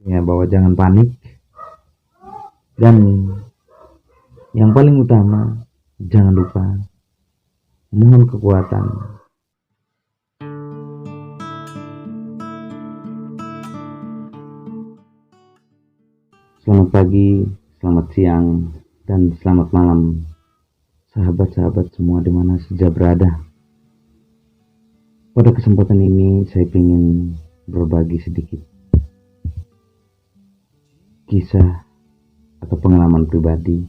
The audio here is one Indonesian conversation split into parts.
ya, bahwa jangan panik, dan yang paling utama jangan lupa mohon kekuatan. Selamat pagi, selamat siang, dan selamat malam sahabat-sahabat semua dimana saja berada. Pada kesempatan ini saya ingin berbagi sedikit kisah atau pengalaman pribadi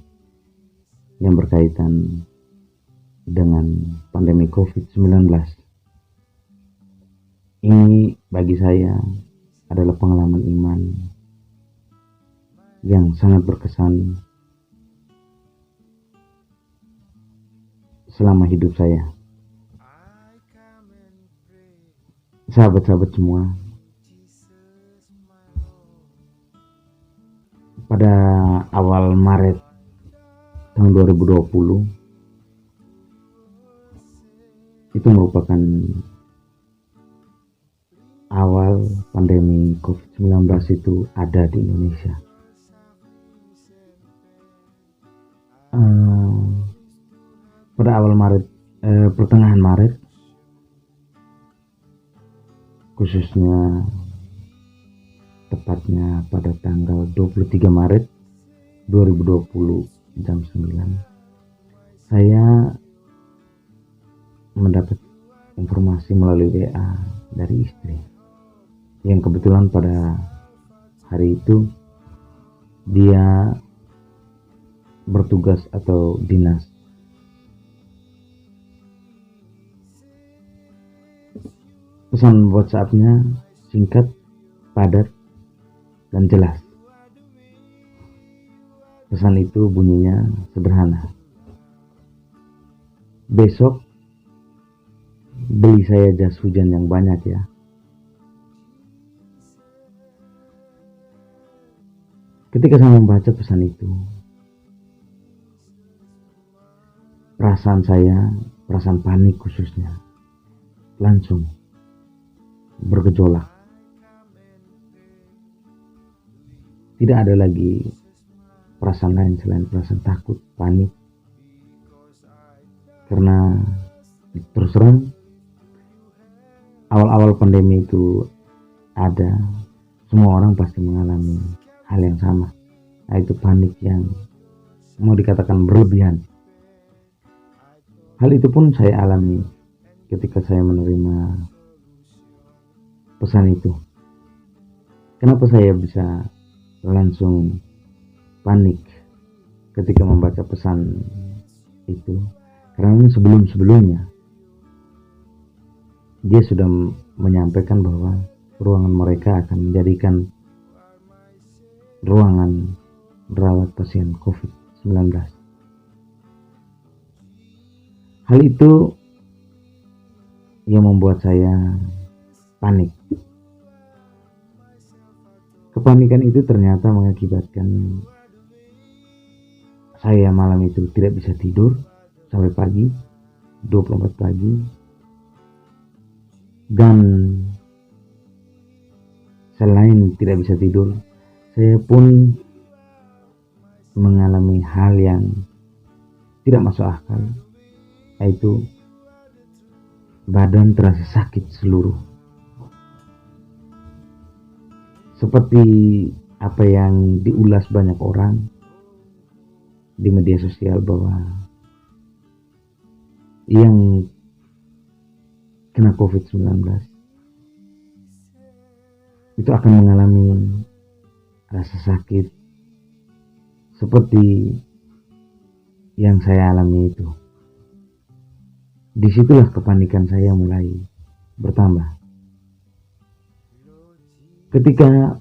yang berkaitan dengan pandemi COVID-19. Ini bagi saya adalah pengalaman iman yang sangat berkesan selama hidup saya. Sahabat-sahabat semua, pada awal Maret tahun 2020 itu merupakan awal pandemi COVID-19 itu ada di Indonesia. Pada awal Maret, pertengahan Maret, khususnya tepatnya pada tanggal 23 Maret 2020 jam 9, saya mendapat informasi melalui WA dari istri yang kebetulan pada hari itu dia bertugas atau dinas. Pesan WhatsApp-nya singkat, padat, dan jelas. Pesan itu bunyinya sederhana. Besok beli saya jas hujan yang banyak ya. Ketika saya membaca pesan itu, perasaan panik khususnya, langsung bergejolak. Tidak ada lagi perasaan lain selain perasaan takut, panik. Karena terus terang awal-awal pandemi itu ada, semua orang pasti mengalami hal yang sama, yaitu panik yang mau dikatakan berlebihan. Hal itu pun saya alami ketika saya menerima pesan itu. Kenapa saya bisa langsung panik ketika membaca pesan itu? Karena sebelum-sebelumnya dia sudah menyampaikan bahwa ruangan mereka akan menjadikan ruangan merawat pasien COVID-19. Hal itu yang membuat saya panik. Kepanikan itu ternyata mengakibatkan saya malam itu tidak bisa tidur sampai pagi, 24 pagi. Dan selain tidak bisa tidur, saya pun mengalami hal yang tidak masuk akal, yaitu badan terasa sakit seluruh. Seperti apa yang diulas banyak orang di media sosial, bahwa yang kena COVID-19 itu akan mengalami rasa sakit seperti yang saya alami itu. Disitulah kepanikan saya mulai bertambah. Ketika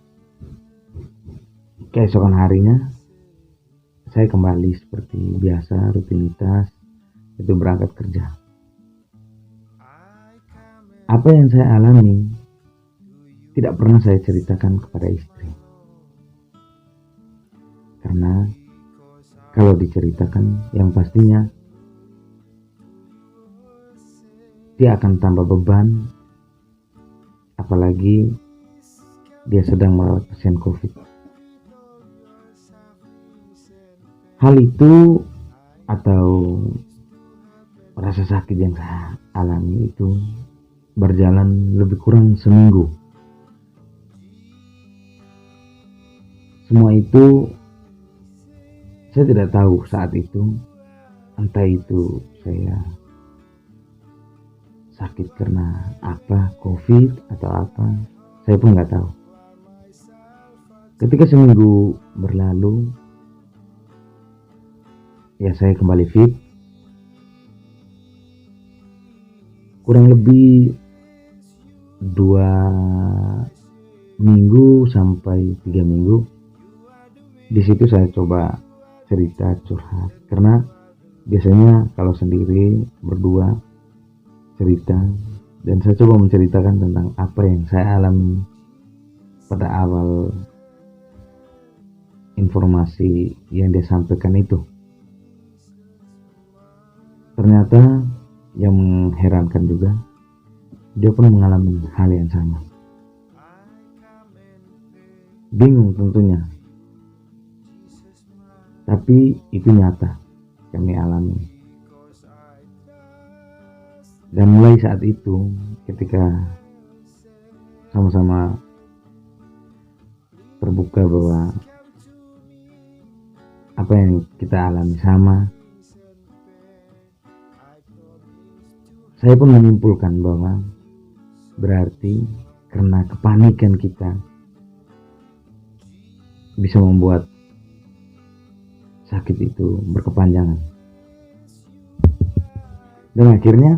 keesokan harinya saya kembali seperti biasa, rutinitas itu berangkat kerja. Apa yang saya alami tidak pernah saya ceritakan kepada istri, karena kalau diceritakan yang pastinya dia akan tambah beban, apalagi dia sedang merawat pasien COVID. Hal itu atau rasa sakit yang saya alami itu berjalan lebih kurang seminggu. Semua itu saya tidak tahu saat itu, entah itu saya sakit karena apa, COVID atau apa, saya pun nggak tahu. Ketika seminggu berlalu, ya saya kembali fit. Kurang lebih 2 minggu sampai 3 minggu. Di situ saya coba cerita curhat, karena biasanya kalau sendiri berdua cerita, dan saya coba menceritakan tentang apa yang saya alami pada awal informasi yang dia sampaikan itu. Ternyata yang mengherankan juga, dia pun mengalami hal yang sama. Bingung tentunya, tapi itu nyata kami alami. Dan mulai saat itu, ketika sama-sama terbuka bahwa apa yang kita alami sama, saya pun menyimpulkan bahwa berarti karena kepanikan kita bisa membuat sakit itu berkepanjangan. Dan akhirnya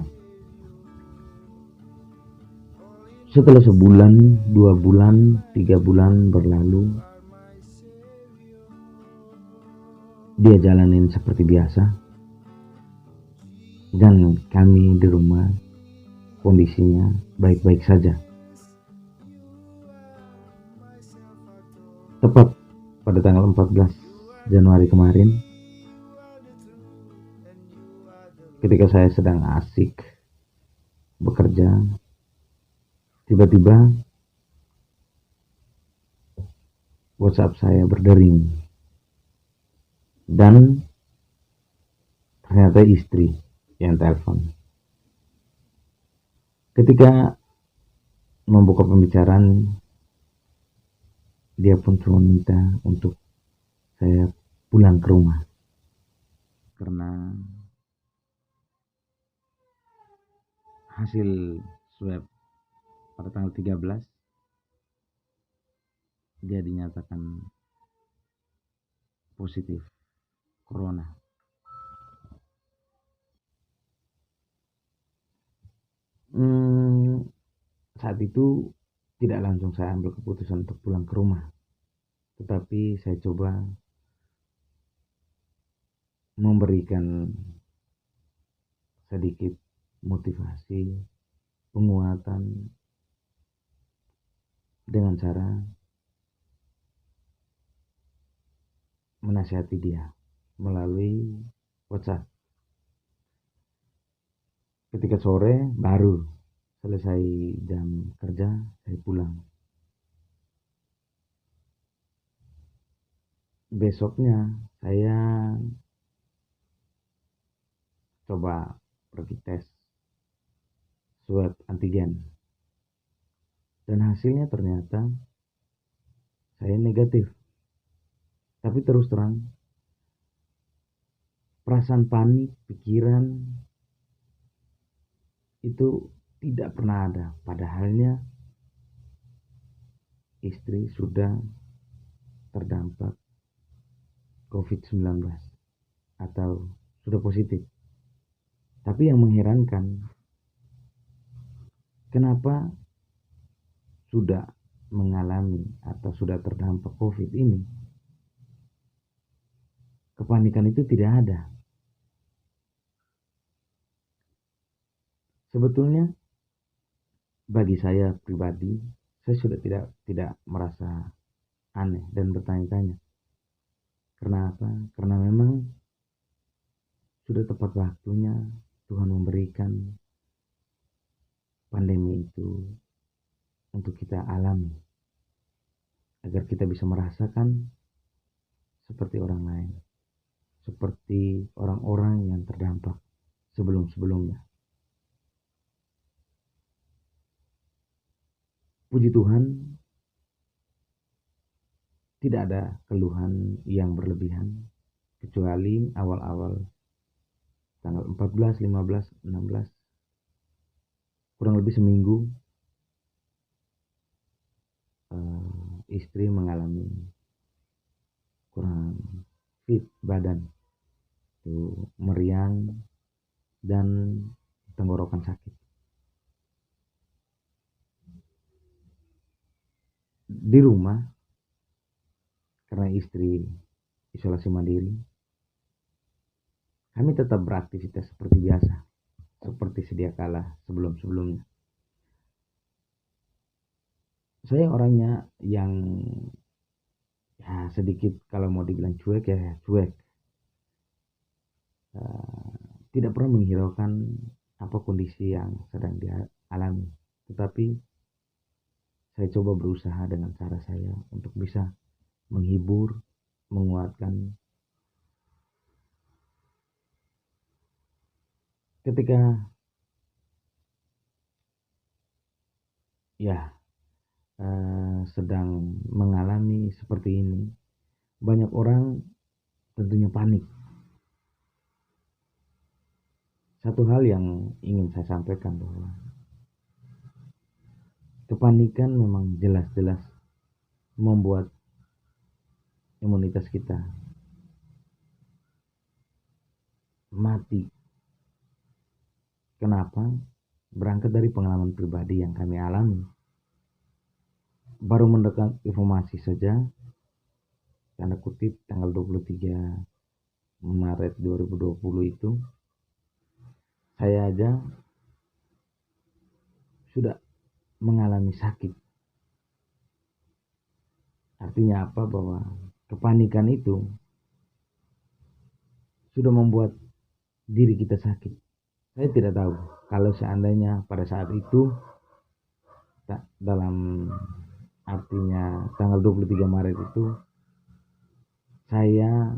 setelah sebulan, 2 bulan, 3 bulan berlalu, dia jalanin seperti biasa, dan kami di rumah kondisinya baik-baik saja. Tepat pada tanggal 14 Januari kemarin, ketika saya sedang asik bekerja, tiba-tiba WhatsApp saya berdering, dan ternyata istri yang telepon. Ketika membuka pembicaraan, dia pun cuma minta untuk saya pulang ke rumah karena hasil swab pada tanggal 13 dia dinyatakan positif corona. Saat itu tidak langsung saya ambil keputusan untuk pulang ke rumah, tetapi saya coba memberikan sedikit motivasi, penguatan dengan cara menasihati dia melalui WhatsApp. Ketika sore baru selesai jam kerja, saya pulang. Besoknya saya coba pergi tes swab antigen, dan hasilnya ternyata saya negatif. Tapi terus terang, perasaan panik, pikiran itu tidak pernah ada. Padahalnya istri sudah terdampak COVID-19 atau sudah positif. Tapi yang mengherankan, kenapa sudah mengalami atau sudah terdampak COVID ini, kepanikan itu tidak ada. Sebetulnya bagi saya pribadi, saya sudah tidak merasa aneh dan bertanya-tanya. Karena apa? Karena memang sudah tepat waktunya Tuhan memberikan pandemi itu untuk kita alami. agar kita bisa merasakan seperti orang lain, seperti orang-orang yang terdampak sebelum-sebelumnya. Puji Tuhan, tidak ada keluhan yang berlebihan, kecuali awal-awal tanggal 14, 15, 16, kurang lebih seminggu, istri mengalami kurang fit badan, itu meriang dan tenggorokan sakit. Di rumah, karena istri isolasi mandiri, kami tetap beraktivitas seperti biasa, seperti sedia kala sebelum-sebelumnya. Saya orangnya yang ya sedikit, kalau mau dibilang cuek ya cuek. Tidak pernah menghiraukan apa kondisi yang sedang dialami. Tetapi saya coba berusaha dengan cara saya untuk bisa menghibur, menguatkan. Ketika ya sedang mengalami seperti ini, banyak orang tentunya panik. Satu hal yang ingin saya sampaikan, bahwa kepanikan memang jelas-jelas membuat imunitas kita mati. Kenapa? Berangkat dari pengalaman pribadi yang kami alami. Baru mendapat informasi saja, tanda kutip, tanggal 23 Maret 2020 itu, saya aja sudah mengalami sakit. Artinya apa? Bahwa kepanikan itu sudah membuat diri kita sakit. Saya tidak tahu kalau seandainya pada saat itu, dalam artinya tanggal 23 Maret itu, saya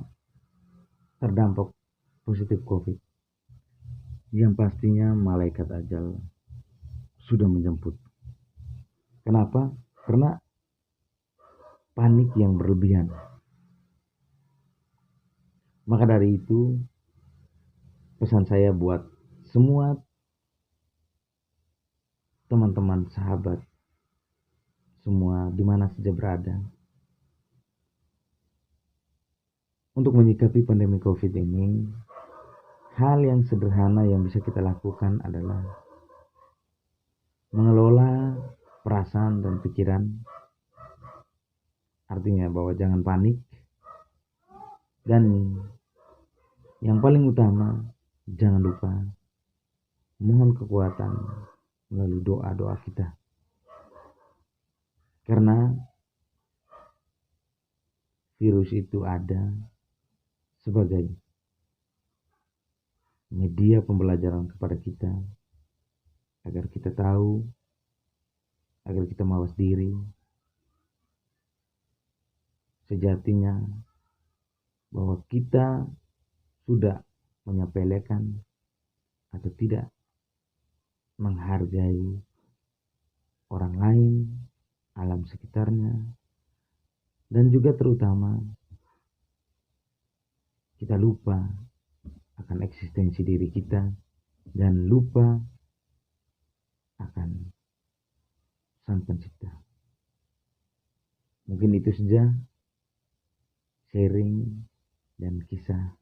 terdampak positif COVID, yang pastinya malaikat ajal sudah menjemput. Kenapa? Karena panik yang berlebihan. Maka dari itu, pesan saya buat semua teman-teman, sahabat, semua di mana saja berada, untuk menyikapi pandemi COVID ini, hal yang sederhana yang bisa kita lakukan adalah mengelola perasaan dan pikiran. Artinya bahwa jangan panik, dan yang paling utama, jangan lupa mohon kekuatan melalui doa-doa kita. Karena virus itu ada sebagai media pembelajaran kepada kita, agar kita tahu, agar kita mawas diri. Sejatinya bahwa kita sudah menyepelekan atau tidak menghargai orang lain, alam sekitarnya, dan juga terutama kita lupa akan eksistensi diri kita, dan lupa akan Sang Pencipta. Mungkin itu saja sharing dan kisah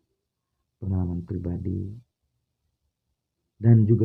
pengalaman pribadi, dan juga